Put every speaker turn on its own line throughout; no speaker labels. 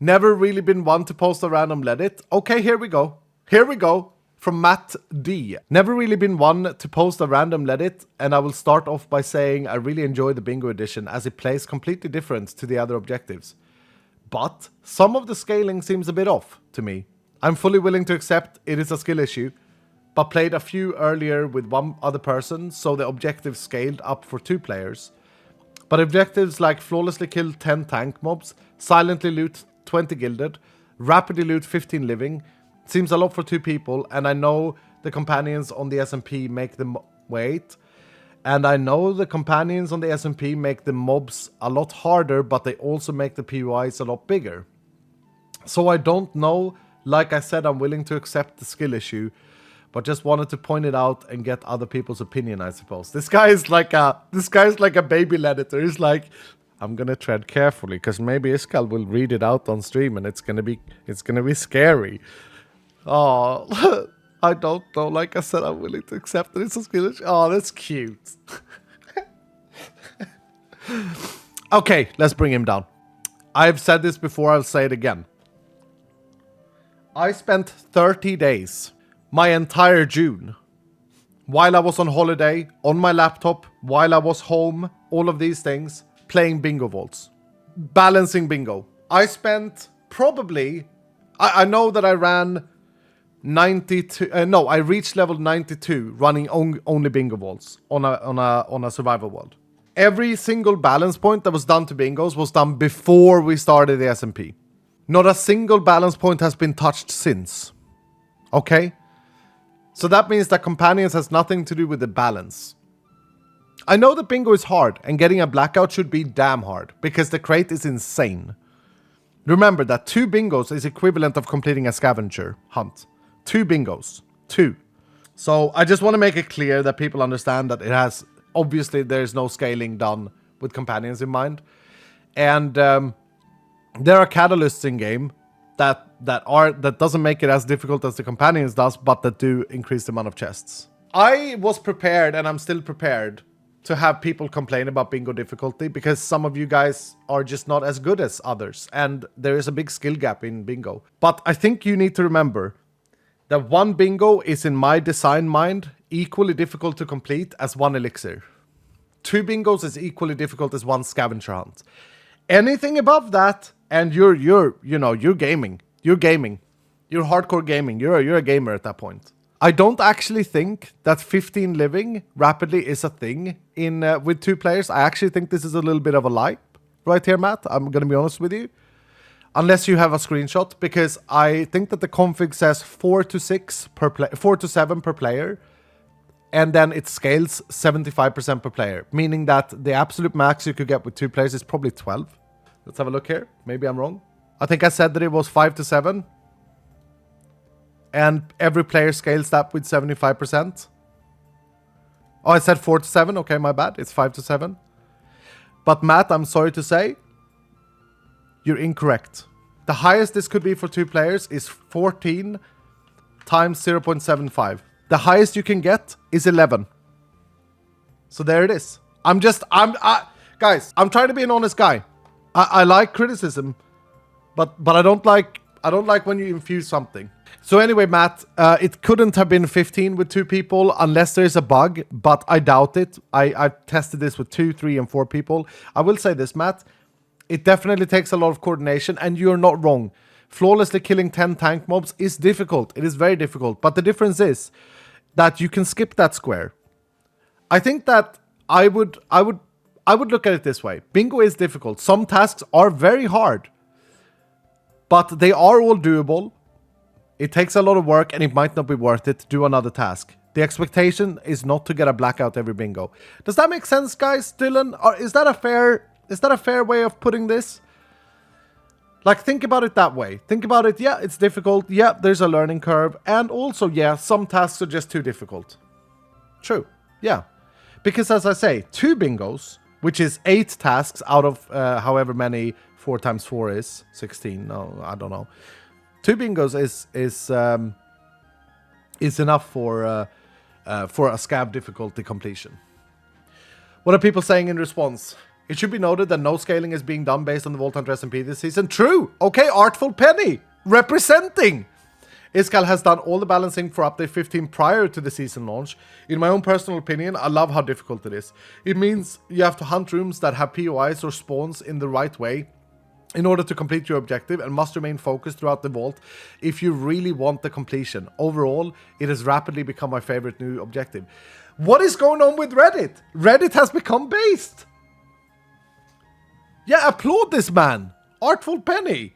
Never really been one to post a random Leddit. Okay, here we go. Here we go. From Matt D. Never really been one to post a random Leddit, and I will start off by saying I really enjoy the bingo edition as it plays completely different to the other objectives. But some of the scaling seems a bit off to me. I'm fully willing to accept it is a skill issue, but played a few earlier with one other person, so the objectives scaled up for 2 players. But objectives like flawlessly kill 10 tank mobs, silently loot 20 gilded, rapidly loot 15 living, seems a lot for 2 people, and I know the companions on the SMP make them wait. And I know the companions on the SMP make the mobs a lot harder, but they also make the POIs a lot bigger. So I don't know, like I said, I'm willing to accept the skill issue, but just wanted to point it out and get other people's opinion, I suppose. This guy is like a baby Ledditor. He's like, I'm gonna tread carefully because maybe Iskall will read it out on stream and it's gonna be scary. Oh, I don't know. Like I said, I'm willing to accept that it's a skill issue. Oh, that's cute. Okay, let's bring him down. I've said this before, I'll say it again. I spent 30 days, my entire June, while I was on holiday, on my laptop, while I was home, all of these things, playing bingo vaults, balancing bingo. I spent probably, I know that I ran 92, I reached level 92 running only bingo vaults on a survival world. Every single balance point that was done to bingos was done before we started the SMP. Not a single balance point has been touched since. Okay? So that means that companions has nothing to do with the balance. I know that bingo is hard, and getting a blackout should be damn hard, because the crate is insane. Remember that 2 bingos is equivalent of completing a scavenger hunt. 2 bingos. 2. So I just want to make it clear that people understand that it has... Obviously, there's no scaling done with companions in mind. And there are catalysts in game that doesn't make it as difficult as the companions does, but that do increase the amount of chests. I was prepared, and I'm still prepared, to have people complain about bingo difficulty, because some of you guys are just not as good as others, and there is a big skill gap in bingo. But I think you need to remember that 1 bingo is, in my design mind, equally difficult to complete as 1 elixir. 2 bingos is equally difficult as 1 scavenger hunt. Anything above that, and you're gaming. You're gaming. You're hardcore gaming. You're a gamer at that point. I don't actually think that 15 living rapidly is a thing in with 2 players. I actually think this is a little bit of a lie right here, Matt. I'm going to be honest with you. Unless you have a screenshot, because I think that the config says 4 to 7 per player, and then it scales 75% per player, meaning that the absolute max you could get with 2 players is probably 12. Let's have a look here. Maybe I'm wrong. I think I said that it was 5 to 7. And every player scales that with 75%. Oh, I said 4 to 7. Okay, my bad. It's 5 to 7. But Matt, I'm sorry to say, you're incorrect. The highest this could be for 2 players is 14 times 0.75. The highest you can get is 11. So there it is. Guys, I'm trying to be an honest guy. I like criticism, but I don't like when you infuse something. So anyway, Matt, it couldn't have been 15 with 2 people unless there's a bug, but I doubt it. I've tested this with 2, 3, and 4 people. I will say this, Matt. It definitely takes a lot of coordination, and you're not wrong. Flawlessly killing 10 tank mobs is difficult. It is very difficult. But the difference is that you can skip that square. I think that I would look at it this way. Bingo is difficult. Some tasks are very hard, but they are all doable. It takes a lot of work, and it might not be worth it to do another task. The expectation is not to get a blackout every bingo. Does that make sense, guys? Dylan, or is that a fair way of putting this? Like, think about it that way. Think about it, yeah, it's difficult. Yeah, there's a learning curve. And also, yeah, some tasks are just too difficult. True, yeah. Because as I say, 2 bingos, which is 8 tasks out of however many 4 times 4 is. 16, no, I don't know. 2 bingos is enough for a scab difficulty completion. What are people saying in response? It should be noted that no scaling is being done based on the Vault Hunter SMP this season. True! Okay, Artful Penny! Representing! Iskall has done all the balancing for update 15 prior to the season launch. In my own personal opinion, I love how difficult it is. It means you have to hunt rooms that have POIs or spawns in the right way in order to complete your objective, and must remain focused throughout the vault if you really want the completion. Overall, it has rapidly become my favorite new objective. What is going on with Reddit? Reddit has become based! Yeah, applaud this man! Artful Penny!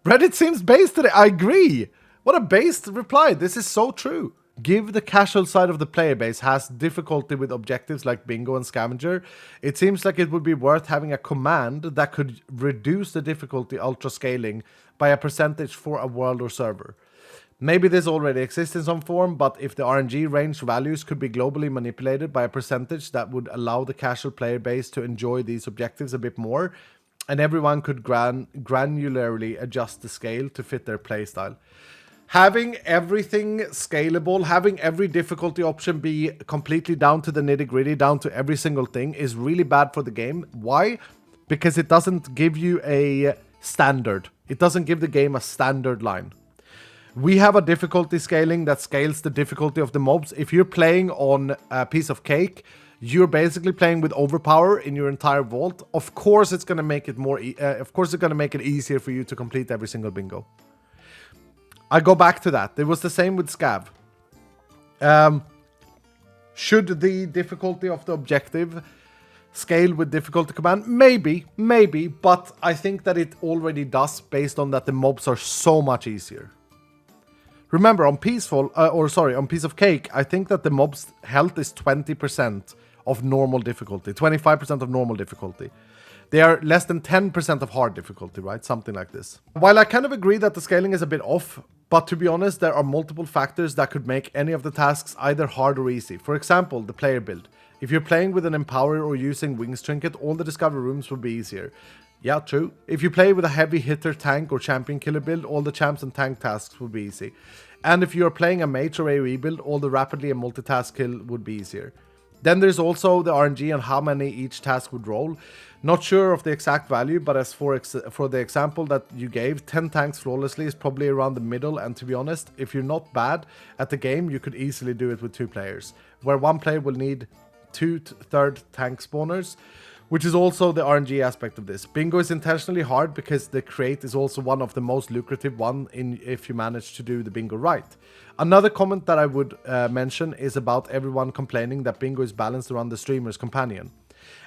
Reddit seems based today, I agree! What a based reply, this is so true. Give the casual side of the player base has difficulty with objectives like bingo and scavenger. It seems like it would be worth having a command that could reduce the difficulty ultra scaling by a percentage for a world or server. Maybe this already exists in some form, but if the RNG range values could be globally manipulated by a percentage, that would allow the casual player base to enjoy these objectives a bit more, and everyone could granularly adjust the scale to fit their playstyle. Having everything scalable, having every difficulty option be completely down to the nitty-gritty, down to every single thing, is really bad for the game. Why? Because it doesn't give you a standard. It doesn't give the game a standard line. We have a difficulty scaling that scales the difficulty of the mobs. If you're playing on a piece of cake, you're basically playing with overpower in your entire vault. Of course, it's going to make it more. Of course, it's going to make it easier for you to complete every single bingo. I go back to that. It was the same with Scav. Should the difficulty of the objective scale with difficulty command? Maybe, but I think that it already does based on that the mobs are so much easier. Remember, on on Piece of Cake, I think that the mob's health is 20% of normal difficulty, 25% of normal difficulty. They are less than 10% of hard difficulty, right? Something like this. While I kind of agree that the scaling is a bit off, but to be honest, there are multiple factors that could make any of the tasks either hard or easy. For example, the player build. If you're playing with an Empower or using Wings Trinket, all the Discovery rooms will be easier. Yeah, true. If you play with a heavy hitter tank or champion killer build, all the champs and tank tasks will be easy. And if you're playing a mage or AoE build, all the rapidly and multitask kill would be easier. Then there's also the RNG on how many each task would roll. Not sure of the exact value, but as for the example that you gave, 10 tanks flawlessly is probably around the middle, and to be honest, if you're not bad at the game, you could easily do it with 2 players, where one player will need 2 third tank spawners, which is also the RNG aspect of this. Bingo is intentionally hard because the crate is also one of the most lucrative if you manage to do the bingo right. Another comment that I would mention is about everyone complaining that bingo is balanced around the streamer's companion.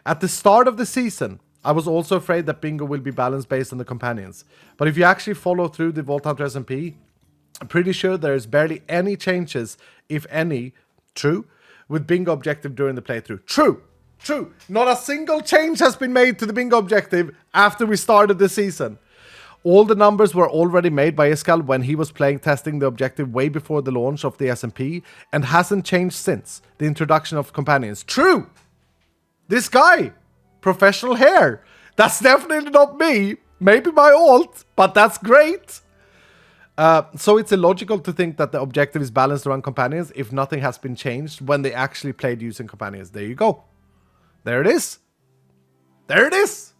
At the start of the season, I was also afraid that bingo will be balanced based on the companions. But if you actually follow through the Vault Hunter SMP, I'm pretty sure there is barely any changes, if any, true, with bingo objective during the playthrough. True! Not a single change has been made to the bingo objective after we started the season. All the numbers were already made by Iskall when he was testing the objective way before the launch of the SMP, and hasn't changed since the introduction of companions. True! This guy! Professional hair! That's definitely not me. Maybe my alt, but that's great! So it's illogical to think that the objective is balanced around companions if nothing has been changed when they actually played using companions. There you go. There it is. There it is.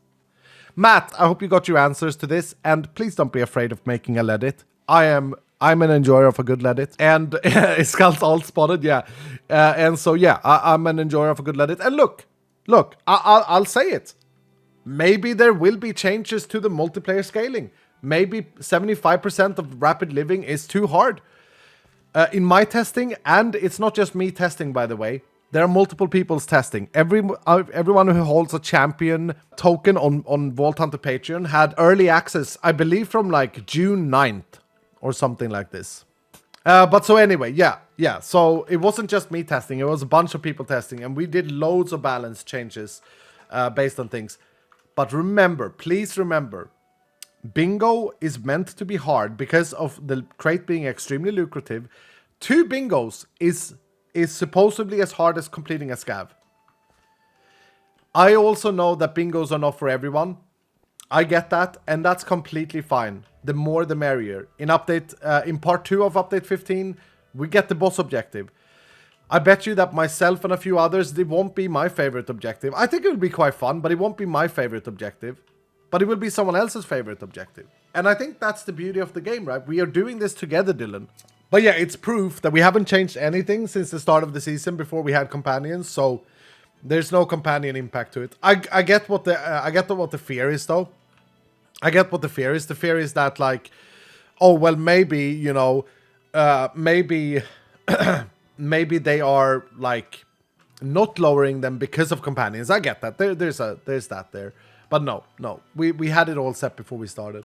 Matt, I hope you got your answers to this, and please don't be afraid of making a Leddit. I'm an enjoyer of a good Leddit, and Iskall's all spotted, yeah. And so yeah, I'm an enjoyer of a good Leddit. And look, I'll say it. Maybe there will be changes to the multiplayer scaling. Maybe 75% of rapid living is too hard. In my testing, and it's not just me testing, by the way. There are multiple people's testing. Everyone who holds a champion token on Vault Hunter Patreon had early access, I believe, from like June 9th or something like this. But so anyway, yeah. So it wasn't just me testing. It was a bunch of people testing, and we did loads of balance changes based on things. But remember, please remember, bingo is meant to be hard because of the crate being extremely lucrative. 2 bingos is supposedly as hard as completing a scav. I also know that bingos are not for everyone. I get that, and that's completely fine. The more the merrier. In part 2 of update 15, we get the boss objective. I bet you that myself and a few others, it won't be my favorite objective. I think it will be quite fun, but it won't be my favorite objective. But it will be someone else's favorite objective. And I think that's the beauty of the game, right? We are doing this together, Dylan. But yeah, it's proof that we haven't changed anything since the start of the season before we had companions, so there's no companion impact to it. I get what the fear is, though. I get what the fear is. The fear is that, like, oh, well, maybe, you know, maybe maybe they are, like, not lowering them because of companions. I get that. There's that there. But no. We had it all set before we started.